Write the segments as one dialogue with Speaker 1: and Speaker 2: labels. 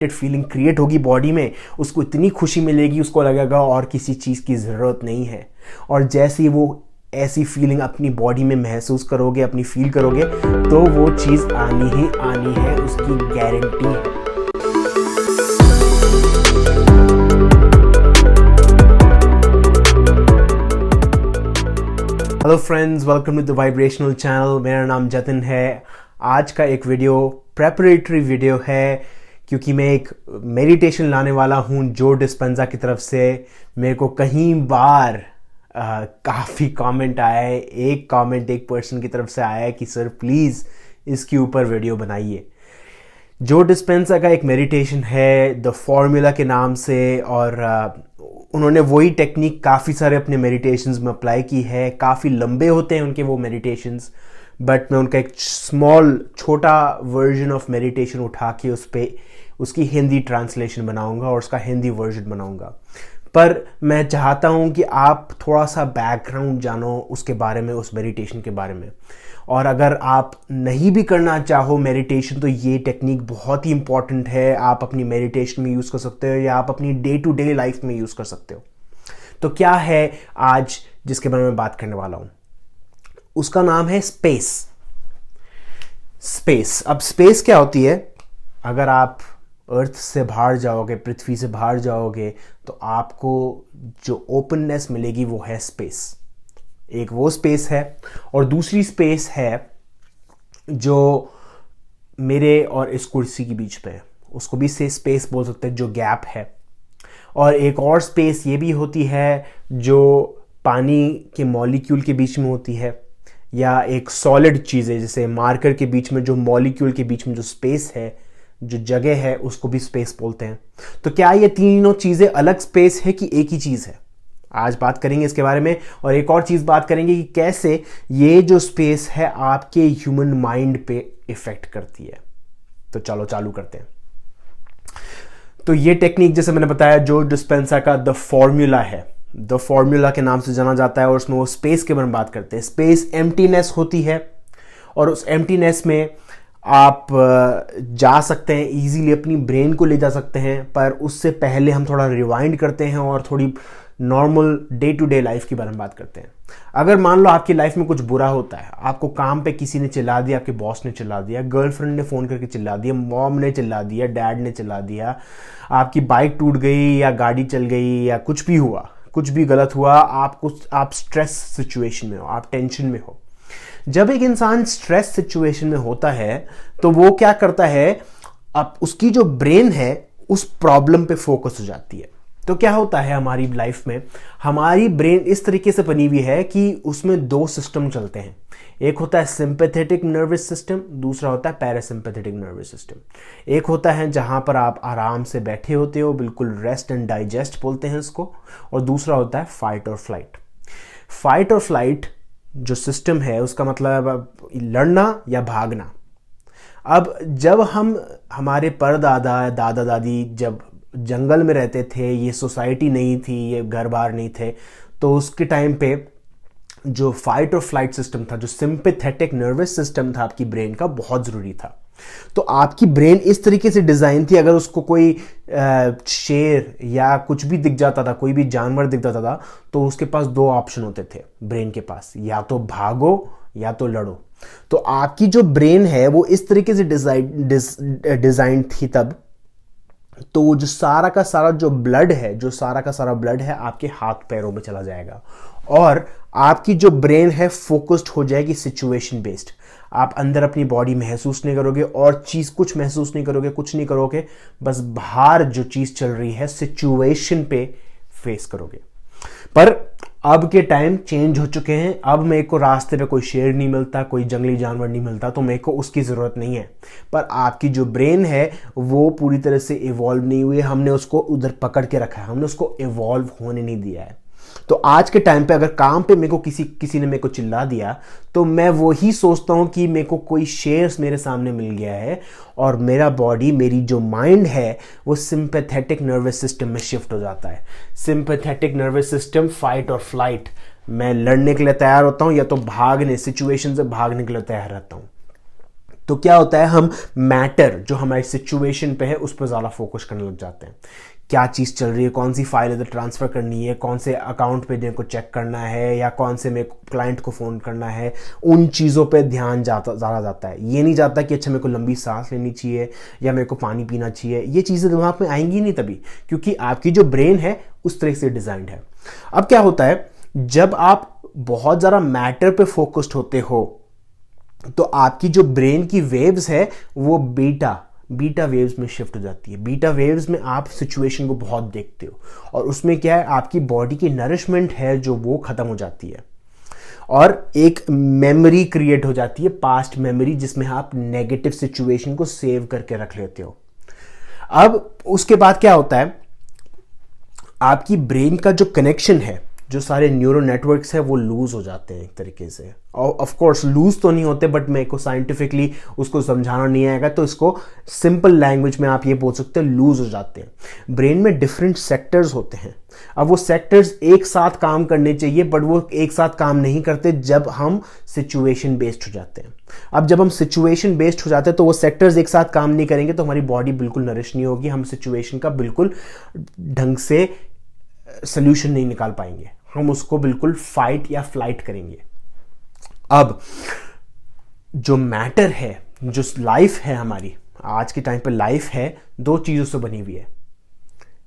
Speaker 1: Feeling create होगी body में, उसको इतनी खुशी मिलेगी, उसको लगेगा और किसी चीज़ की ज़रूरत नहीं है। और जैसे ही वो ऐसी फीलिंग अपनी बॉडी में महसूस करोगे, अपनी फील करोगे, तो वो चीज़ आनी ही आनी है, उसकी गारंटी है। Hello friends, welcome to the vibrational channel. मेरा नाम जतिन है। आज का एक वीडियो प्रेपरेटरी वीडियो है, क्योंकि मैं एक मेडिटेशन लाने वाला हूँ जो डिस्पेंजा की तरफ से। मेरे को कहीं बार काफ़ी कमेंट आया है। एक कमेंट एक पर्सन की तरफ से आया है कि सर प्लीज़ इसके ऊपर वीडियो बनाइए। जो डिस्पेंजा का एक मेडिटेशन है द फॉर्मूला के नाम से, और उन्होंने वही टेक्निक काफ़ी सारे अपने मेडिटेशंस में अप्लाई की है। काफ़ी लंबे होते हैं उनके वो मेडिटेशंस, बट मैं उनका एक छोटा वर्जन ऑफ मेडिटेशन उठा के उस पर उसकी हिंदी ट्रांसलेशन बनाऊंगा और उसका हिंदी वर्जन बनाऊंगा। पर मैं चाहता हूं कि आप थोड़ा सा बैकग्राउंड जानो उसके बारे में, उस मेडिटेशन के बारे में। और अगर आप नहीं भी करना चाहो मेडिटेशन, तो ये टेक्निक बहुत ही इंपॉर्टेंट है। आप अपनी मेडिटेशन में यूज़ कर सकते हो या आप अपनी डे टू डे लाइफ में यूज़ कर सकते हो। तो क्या है आज जिसके बारे में बात करने वाला हूं, उसका नाम है स्पेस। स्पेस, अब स्पेस क्या होती है? अगर आप अर्थ से बाहर जाओगे, पृथ्वी से बाहर जाओगे, तो आपको जो ओपननेस मिलेगी वो है स्पेस। एक वो स्पेस है, और दूसरी स्पेस है जो मेरे और इस कुर्सी के बीच पे है, उसको भी से स्पेस बोल सकते हैं, जो गैप है। और एक और स्पेस ये भी होती है जो पानी के मॉलिक्यूल के बीच में होती है, या एक सॉलिड चीज़ है जैसे मार्कर के बीच में जो मॉलिक्यूल के बीच में जो स्पेस है, जो जगह है, उसको भी स्पेस बोलते हैं। तो क्या ये तीनों चीज़ें अलग स्पेस है कि एक ही चीज़ है? आज बात करेंगे इसके बारे में। और एक और चीज़ बात करेंगे कि कैसे ये जो स्पेस है आपके ह्यूमन माइंड पे इफेक्ट करती है। तो चलो चालू करते हैं। तो ये टेक्निक जैसे मैंने बताया जो डिस्पेंसा का द फॉर्मूला है, द फॉर्मूला के नाम से जाना जाता है, और उसमें वो स्पेस के बारे में बात करते हैं। स्पेस एम्प्टीनेस होती है, और उस एम्प्टीनेस में आप जा सकते हैं, इजीली अपनी ब्रेन को ले जा सकते हैं। पर उससे पहले हम थोड़ा रिवाइंड करते हैं और थोड़ी normal day to day life के बारे में बात करते हैं। अगर मान लो आपकी लाइफ में कुछ बुरा होता है, आपको काम पे किसी ने चिल्ला दिया, आपके बॉस ने चिल्ला दिया, गर्लफ्रेंड ने फ़ोन करके चिल्ला दिया, मॉम ने चिल्ला दिया, डैड ने चिल्ला दिया, आपकी बाइक टूट गई या गाड़ी चल गई या कुछ भी हुआ, कुछ भी गलत हुआ, आप स्ट्रेस सिचुएशन में हो, आप टेंशन में हो। जब एक इंसान स्ट्रेस सिचुएशन में होता है तो वो क्या करता है, अब उसकी जो ब्रेन है उस प्रॉब्लम पे फोकस हो जाती है। तो क्या होता है हमारी लाइफ में, हमारी ब्रेन इस तरीके से बनी हुई है कि उसमें दो सिस्टम चलते हैं। एक होता है सिंपैथेटिक नर्वस सिस्टम, दूसरा होता है पैरासिम्पैथेटिक नर्वस सिस्टम। एक होता है जहां पर आप आराम से बैठे होते हो, बिल्कुल रेस्ट एंड डाइजेस्ट बोलते हैं इसको, और दूसरा होता है फाइट और फ्लाइट। फाइट और फ्लाइट जो सिस्टम है उसका मतलब लड़ना या भागना। अब जब हमारे परदादा दादा दादी जब जंगल में रहते थे, ये सोसाइटी नहीं थी, ये घर बार नहीं थे, तो उसके टाइम पे जो फाइट और फ्लाइट सिस्टम था, जो सिंपैथेटिक नर्वस सिस्टम था आपकी ब्रेन का, बहुत ज़रूरी था। तो आपकी ब्रेन इस तरीके से डिज़ाइन थी, अगर उसको कोई शेर या कुछ भी दिख जाता था, कोई भी जानवर दिख जाता था, तो उसके पास दो ऑप्शन होते थे ब्रेन के पास, या तो भागो या तो लड़ो। तो आपकी जो ब्रेन है वो इस तरीके से डिज़ाइन थी तब। तो जो सारा का सारा जो ब्लड है, आपके हाथ पैरों में चला जाएगा, और आपकी जो ब्रेन है फोकस्ड हो जाएगी सिचुएशन बेस्ड। आप अंदर अपनी बॉडी महसूस नहीं करोगे और चीज़ कुछ महसूस नहीं करोगे, कुछ नहीं करोगे, बस बाहर जो चीज़ चल रही है सिचुएशन पे फेस करोगे। पर अब के टाइम चेंज हो चुके हैं। अब मेरे को रास्ते पे कोई शेर नहीं मिलता, कोई जंगली जानवर नहीं मिलता, तो मेरे को उसकी ज़रूरत नहीं है। पर आपकी जो ब्रेन है वो पूरी तरह से इवॉल्व नहीं हुई है, हमने उसको उधर पकड़ के रखा है, हमने उसको इवॉल्व होने नहीं दिया है। तो आज के टाइम पे अगर काम पे मेरे को किसी ने मेरे को चिल्ला दिया, तो मैं वही सोचता हूं कि मेरे को कोई शेर मेरे सामने मिल गया है, और मेरा बॉडी, मेरी जो माइंड है वो सिंपैथेटिक नर्वस सिस्टम में शिफ्ट हो जाता है। सिंपैथेटिक नर्वस सिस्टम, फाइट और फ्लाइट, मैं लड़ने के लिए तैयार होता हूं या तो भागने, सिचुएशन से भागने के लिए तैयार रहता हूं। तो क्या होता है, हम मैटर जो हमारी सिचुएशन पे है उस पर ज़्यादा फोकस करने लग जाते हैं। क्या चीज़ चल रही है, कौन सी फाइल इधर ट्रांसफ़र करनी है, कौन से अकाउंट पे मेरे को चेक करना है, या कौन से मेरे क्लाइंट को फ़ोन करना है, उन चीज़ों पे ध्यान ज़्यादा जाता है। ये नहीं जाता कि अच्छा मेरे को लंबी सांस लेनी चाहिए या मेरे को पानी पीना चाहिए। ये चीज़ें दिमाग में आएंगी नहीं तभी, क्योंकि आपकी जो ब्रेन है उस तरह से डिज़ाइंड है। अब क्या होता है, जब आप बहुत ज़्यादा मैटर पे फोकस्ड होते हो तो आपकी जो ब्रेन की वेव्स है वो बीटा वेव्स में शिफ्ट हो जाती है। बीटा वेव्स में आप सिचुएशन को बहुत देखते हो, और उसमें क्या है, आपकी बॉडी की नरिशमेंट है जो वो खत्म हो जाती है, और एक मेमोरी क्रिएट हो जाती है, पास्ट मेमोरी, जिसमें आप नेगेटिव सिचुएशन को सेव करके रख लेते हो। अब उसके बाद क्या होता है, आपकी ब्रेन का जो कनेक्शन है, जो सारे न्यूरो नेटवर्क्स है वो लूज हो जाते हैं एक तरीके से। और ऑफ कोर्स लूज तो नहीं होते, बट मेरे को साइंटिफिकली उसको समझाना नहीं आएगा, तो इसको सिंपल लैंग्वेज में आप ये बोल सकते हैं, लूज हो जाते हैं। ब्रेन में डिफरेंट सेक्टर्स होते हैं। अब वो सेक्टर्स एक साथ काम करने चाहिए, बट वो एक साथ काम नहीं करते जब हम सिचुएशन बेस्ड हो जाते हैं। अब जब हम सिचुएशन बेस्ड हो जाते हैं तो वो सेक्टर्स एक साथ काम नहीं करेंगे, तो हमारी बॉडी बिल्कुल नरिश नहीं होगी, हम सिचुएशन का बिल्कुल ढंग से सोल्यूशन नहीं निकाल पाएंगे, हम उसको बिल्कुल फाइट या फ्लाइट करेंगे। अब जो मैटर है, जो लाइफ है हमारी आज के टाइम पे, लाइफ है दो चीज़ों से बनी हुई है,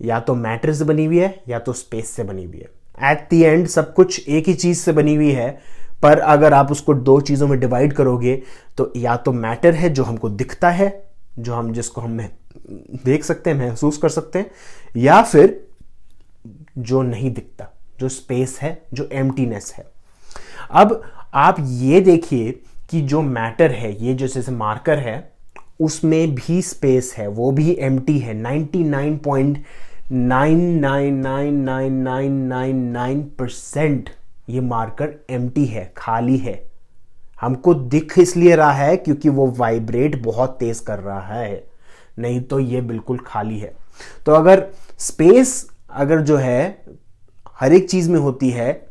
Speaker 1: या तो मैटर से बनी हुई है या तो स्पेस से बनी हुई है। एट द एंड सब कुछ एक ही चीज़ से बनी हुई है, पर अगर आप उसको दो चीज़ों में डिवाइड करोगे तो या तो मैटर है जो हमको दिखता है, जिसको हम देख सकते हैं, महसूस कर सकते हैं, या फिर जो नहीं दिखता, जो स्पेस है, जो एम्प्टीनेस है। अब आप ये देखिए कि जो मैटर है, ये जो जैसे मार्कर है, उसमें भी स्पेस है, वो भी एम्प्टी है। 99.999999% ये मार्कर एम्प्टी है, खाली है। हमको दिख इसलिए रहा है क्योंकि वो वाइब्रेट बहुत तेज कर रहा है, नहीं तो ये बिल्कुल खाली है। तो अगर स्पेस अगर जो है हर एक चीज में होती है,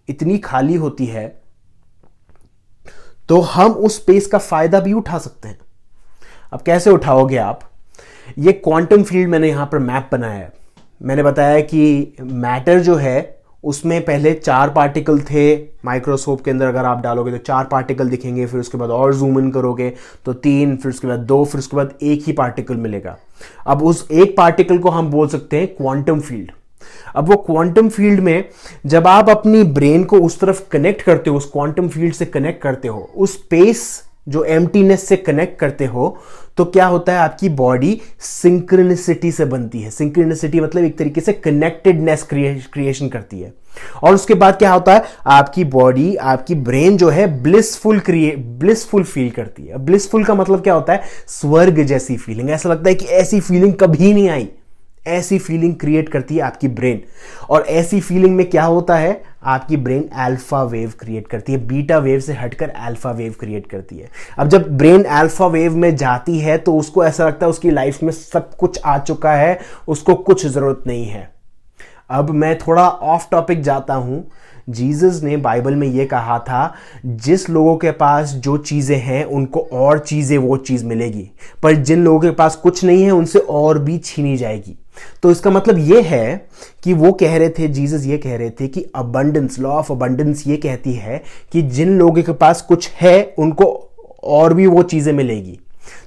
Speaker 1: इतनी खाली होती है, तो हम उस स्पेस का फायदा भी उठा सकते हैं। अब कैसे उठाओगे आप? ये क्वांटम फील्ड मैंने यहां पर मैप बनाया है। मैंने बताया कि मैटर जो है उसमें पहले 4 पार्टिकल थे, माइक्रोस्कोप के अंदर अगर आप डालोगे तो 4 पार्टिकल दिखेंगे, फिर उसके बाद और जूम इन करोगे तो 3, फिर उसके बाद 2, फिर उसके बाद एक ही पार्टिकल मिलेगा। अब उस एक पार्टिकल को हम बोल सकते हैं क्वांटम फील्ड। अब वो क्वांटम फील्ड में जब आप अपनी ब्रेन को उस तरफ कनेक्ट करते हो, उस क्वांटम फील्ड से कनेक्ट करते हो, उस स्पेस जो एम्प्टीनेस से कनेक्ट करते हो, तो क्या होता है, आपकी बॉडी सिंक्रोनिसिटी से बनती है। सिंक्रोनिसिटी मतलब एक तरीके से कनेक्टेडनेस क्रिएशन करती है। और उसके बाद क्या होता है, आपकी बॉडी, आपकी ब्रेन जो है ब्लिसफुल फील करती है। ब्लिसफुल का मतलब क्या होता है, स्वर्ग जैसी फीलिंग। ऐसा लगता है कि ऐसी फीलिंग कभी नहीं आई, ऐसी फीलिंग क्रिएट करती है आपकी ब्रेन। और ऐसी फीलिंग में क्या होता है, आपकी ब्रेन अल्फा वेव क्रिएट करती है, बीटा वेव से हटकर अल्फा वेव क्रिएट करती है। अब जब ब्रेन अल्फा वेव में जाती है तो उसको ऐसा लगता है उसकी लाइफ में सब कुछ आ चुका है, उसको कुछ जरूरत नहीं है। अब मैं थोड़ा ऑफ टॉपिक जाता हूं। जीसस ने बाइबल में यह कहा था, जिस लोगों के पास जो चीजें हैं उनको और चीजें वो चीज मिलेगी, पर जिन लोगों के पास कुछ नहीं है उनसे और भी छीनी जाएगी। तो इसका मतलब यह है कि वो कह रहे थे, जीसस ये कह रहे थे कि अबंडेंस, लॉ ऑफ अबंडेंस ये कहती है कि जिन लोगों के पास कुछ है उनको और भी वो चीजें मिलेगी।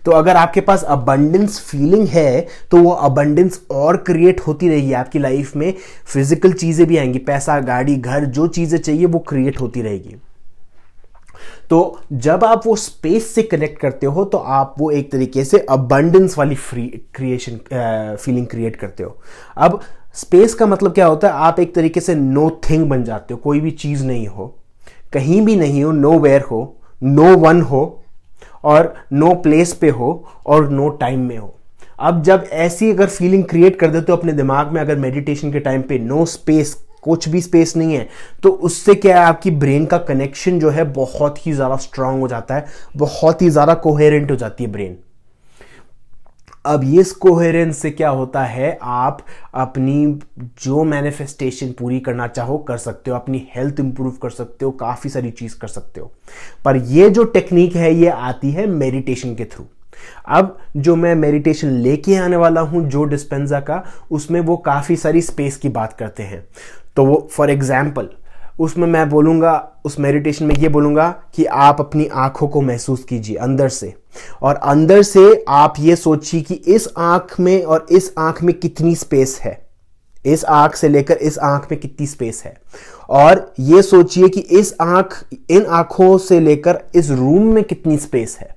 Speaker 1: तो अगर आपके पास अबंडेंस फीलिंग है तो वो अबंडेंस और क्रिएट होती रहेगी आपकी लाइफ में। फिजिकल चीजें भी आएंगी, पैसा, गाड़ी, घर, जो चीजें चाहिए वो क्रिएट होती रहेगी। तो जब आप वो स्पेस से कनेक्ट करते हो तो आप वो एक तरीके से अबंडेंस वाली क्रिएशन फीलिंग क्रिएट करते हो। अब स्पेस का मतलब क्या होता है, आप एक तरीके से नो थिंग बन जाते हो, कोई भी चीज नहीं हो, कहीं भी नहीं हो, नो वेयर हो, नो वन हो, और नो प्लेस पे हो, और नो टाइम में हो। अब जब ऐसी अगर फीलिंग क्रिएट कर देते हो अपने दिमाग में, अगर मेडिटेशन के टाइम पे नो स्पेस, कुछ भी स्पेस नहीं है, तो उससे क्या है, आपकी ब्रेन का कनेक्शन जो है बहुत ही ज्यादा स्ट्रांग हो जाता है, बहुत ही ज्यादा कोहेरेंट हो जाती है ब्रेन। अब ये कोहेरेंस से क्या होता है, आप अपनी जो मैनिफेस्टेशन पूरी करना चाहो कर सकते हो, अपनी हेल्थ इंप्रूव कर सकते हो, काफ़ी सारी चीज़ कर सकते हो। पर ये जो टेक्निक है ये आती है मेडिटेशन के थ्रू। अब जो मैं मेडिटेशन लेके आने वाला हूं जो डिस्पेंजा का, उसमें वो काफ़ी सारी स्पेस की बात करते हैं। तो वो फॉर एग्जाम्पल उसमें मैं बोलूँगा, उस मेडिटेशन में ये बोलूँगा कि आप अपनी आंखों को महसूस कीजिए अंदर से, और अंदर से आप ये सोचिए कि इस आंख में और इस आंख में कितनी स्पेस है, इस आंख से लेकर इस आंख में कितनी स्पेस है, और ये सोचिए कि इन आंखों से लेकर इस रूम में कितनी स्पेस है।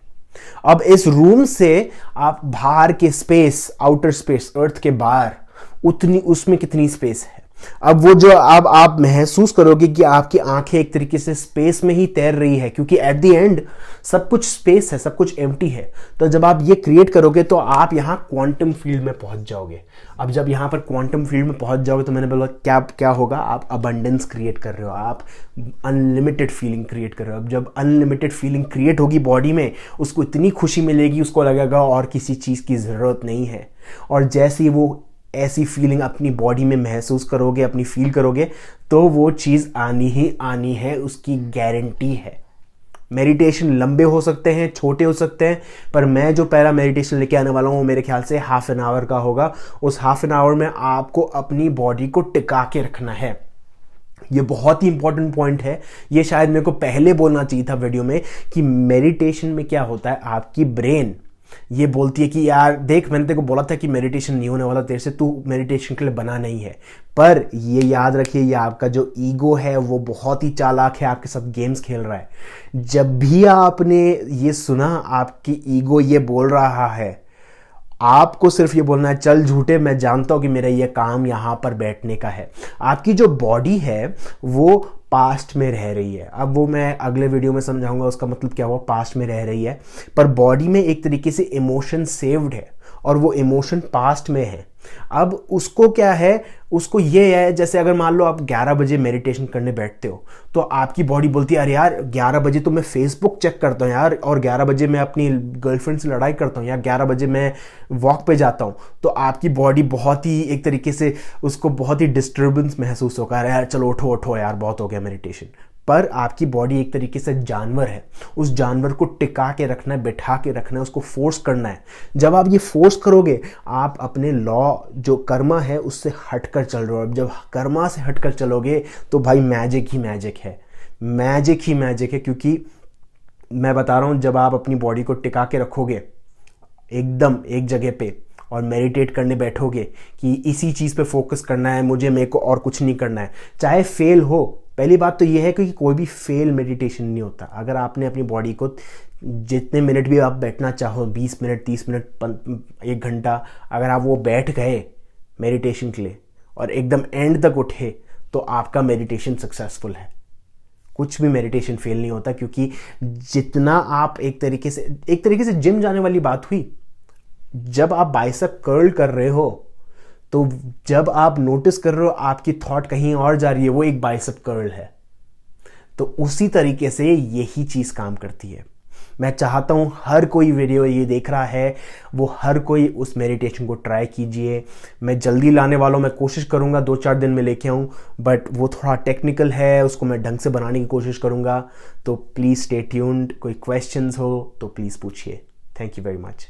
Speaker 1: अब इस रूम से आप बाहर के स्पेस, आउटर स्पेस, अर्थ के बाहर, उसमें कितनी स्पेस है। अब वो जो अब आप महसूस करोगे कि आपकी आंखें एक तरीके से स्पेस में ही तैर रही है, क्योंकि एट द एंड सब कुछ स्पेस है, सब कुछ एम्प्टी है। तो जब आप ये क्रिएट करोगे तो आप यहां क्वांटम फील्ड में पहुंच जाओगे। अब जब यहां पर क्वांटम फील्ड में पहुंच जाओगे तो मैंने बोला क्या होगा, आप अबंडेंस क्रिएट कर रहे हो, आप अनलिमिटेड फीलिंग क्रिएट कर रहे हो। अब जब अनलिमिटेड फीलिंग क्रिएट होगी बॉडी में, उसको इतनी खुशी मिलेगी, उसको लगेगा और किसी चीज की जरूरत नहीं है। और जैसे ही वो ऐसी फीलिंग अपनी बॉडी में महसूस करोगे, अपनी फील करोगे, तो वो चीज़ आनी ही आनी है, उसकी गारंटी है। मेडिटेशन लंबे हो सकते हैं, छोटे हो सकते हैं, पर मैं जो पहला मेडिटेशन लेके आने वाला हूँ वो मेरे ख्याल से हाफ एन आवर का होगा। उस हाफ एन आवर में आपको अपनी बॉडी को टिका के रखना है। ये बहुत ही इंपॉर्टेंट पॉइंट है। ये शायद मेरे को पहले बोलना चाहिए था वीडियो में कि मेडिटेशन में क्या होता है, आपकी ब्रेन ये बोलती है कि यार देख, मैंने तेरे को बोला था कि मेडिटेशन नहीं होने वाला तेरे से, तू मेडिटेशन के लिए बना नहीं है। पर ये याद रखिए, ये आपका जो ईगो है वो बहुत ही चालाक है, आपके साथ गेम्स खेल रहा है। जब भी आपने ये सुना आपकी ईगो ये बोल रहा है, आपको सिर्फ ये बोलना है, चल झूठे, मैं जानता हूं कि मेरा ये काम यहां पर बैठने का है। आपकी जो बॉडी है वो पास्ट में रह रही है। अब वो मैं अगले वीडियो में समझाऊंगा उसका मतलब क्या हुआ, पास्ट में रह रही है, पर बॉडी में एक तरीके से इमोशन सेव्ड है और वो इमोशन पास्ट में है। अब उसको क्या है, उसको ये है, जैसे अगर मान लो आप 11 बजे मेडिटेशन करने बैठते हो तो आपकी बॉडी बोलती है अरे यार 11 बजे तो मैं फेसबुक चेक करता हूँ यार, और 11 बजे मैं अपनी गर्लफ्रेंड से लड़ाई करता हूँ, या 11 बजे मैं वॉक पे जाता हूँ। तो आपकी बॉडी बहुत ही एक तरीके से उसको बहुत ही डिस्टर्बेंस महसूस होगा, अरे यार चलो उठो उठो यार, बहुत हो गया मेडिटेशन। पर आपकी बॉडी एक तरीके से जानवर है, उस जानवर को टिका के रखना है, बिठा के रखना है, उसको फोर्स करना है। जब आप ये फोर्स करोगे, आप अपने लॉ जो कर्मा है उससे हटकर चल रहे हो। अब जब कर्मा से हटकर चलोगे तो भाई मैजिक ही मैजिक है, मैजिक ही मैजिक है। क्योंकि मैं बता रहा हूँ, जब आप अपनी बॉडी को टिका के रखोगे एकदम एक जगह पे और मेडिटेट करने बैठोगे कि इसी चीज़ पे फोकस करना है मुझे, मेरे को और कुछ नहीं करना है, चाहे फेल हो। पहली बात तो ये है कि कोई भी फेल मेडिटेशन नहीं होता। अगर आपने अपनी बॉडी को जितने मिनट भी आप बैठना चाहो, 20 मिनट, 30 मिनट, 1 घंटा, अगर आप वो बैठ गए मेडिटेशन के लिए और एकदम एंड तक उठे, तो आपका मेडिटेशन सक्सेसफुल है। कुछ भी मेडिटेशन फेल नहीं होता, क्योंकि जितना आप एक तरीके से जिम जाने वाली बात हुई, जब आप बाइसेप कर्ल कर रहे हो तो जब आप नोटिस कर रहे हो आपकी थॉट कहीं और जा रही है, वो एक बाइसेप कर्ल है। तो उसी तरीके से यही चीज काम करती है। मैं चाहता हूं हर कोई वीडियो ये देख रहा है वो हर कोई उस मेडिटेशन को ट्राई कीजिए। मैं जल्दी लाने वाला हूं, मैं कोशिश करूंगा 2-4 दिन में लेके आऊं, बट वो थोड़ा टेक्निकल है, उसको मैं ढंग से बनाने की कोशिश करूंगा। तो प्लीज स्टे ट्यून्ड। कोई क्वेश्चंस हो तो प्लीज पूछिए। Thank you very much.